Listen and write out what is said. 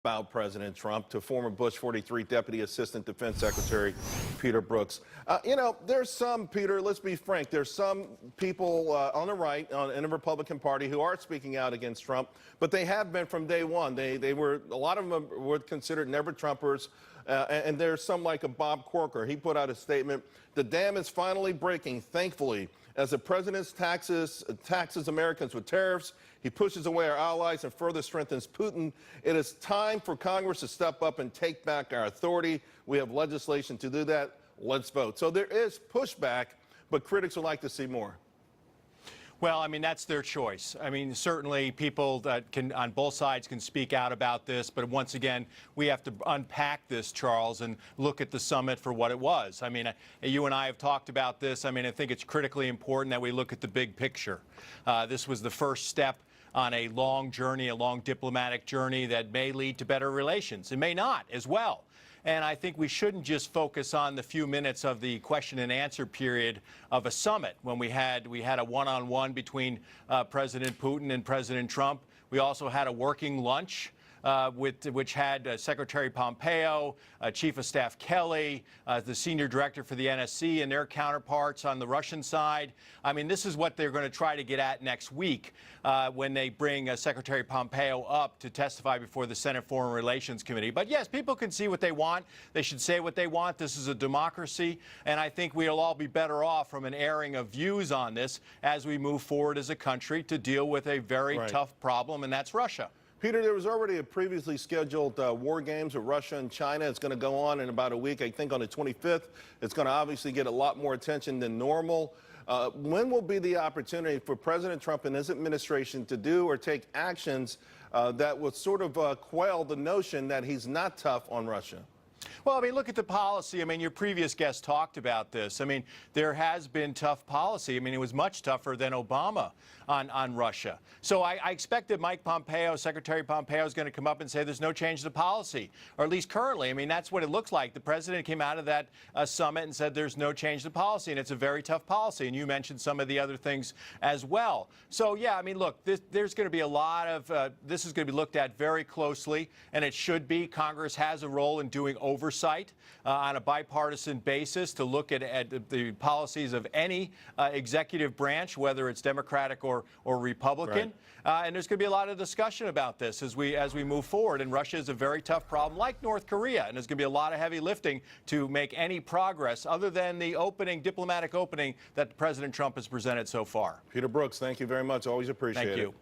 about President Trump to former Bush 43 Deputy Assistant Defense Secretary Peter Brookes. There's some, Peter, let's be frank, there's some people on the right in the Republican Party who are speaking out against Trump, but they have been from day one. A lot of them were considered never-Trumpers, and there's some like a Bob Corker. He put out a statement, "The dam is finally breaking, thankfully. As the president taxes Americans with tariffs, he pushes away our allies and further strengthens Putin. It is time for Congress to step up and take back our authority. We have legislation to do that. Let's vote." So there is pushback, but critics would like to see more. Well, I mean, that's their choice. I mean, certainly people that can, on both sides, can speak out about this. But once again, we have to unpack this, Charles, and look at the summit for what it was. I mean, you and I have talked about this. I mean, I think it's critically important that we look at the big picture. This was the first step on a long journey, a long diplomatic journey that may lead to better relations. It may not as well. And I think we shouldn't just focus on the few minutes of the question and answer period of a summit when we had a one-on-one between President Putin and President Trump. We also had a working lunch which had Secretary Pompeo, Chief of Staff Kelly, the Senior Director for the NSC, and their counterparts on the Russian side. I mean, this is what they're going to try to get at next week when they bring Secretary Pompeo up to testify before the Senate Foreign Relations Committee. But yes, people can see what they want. They should say what they want. This is a democracy, and I think we'll all be better off from an airing of views on this as we move forward as a country to deal with a very tough problem, and that's Russia. Peter, there was already a previously scheduled war games with Russia and China. It's going to go on in about a week, I think on the 25th. It's going to obviously get a lot more attention than normal. When will be the opportunity for President Trump and his administration to do or take actions that will sort of quell the notion that he's not tough on Russia? Well, I mean, look at the policy. I mean, your previous guest talked about this. I mean, there has been tough policy. I mean, it was much tougher than Obama on Russia. So I expect that Mike Pompeo, Secretary Pompeo, is going to come up and say there's no change to policy, or at least currently. I mean, that's what it looks like. The president came out of that summit and said there's no change to policy, and it's a very tough policy. And you mentioned some of the other things as well. So, yeah, I mean, look, there's going to be a lot of this is going to be looked at very closely, and it should be. Congress has a role in doing oversight on a bipartisan basis to look at the policies of any executive branch, whether it's Democratic or Republican. Right. And there's going to be a lot of discussion about this as we move forward. And Russia is a very tough problem, like North Korea. And there's going to be a lot of heavy lifting to make any progress other than the diplomatic opening that President Trump has presented so far. Peter Brookes, thank you very much. Always appreciate it. Thank you.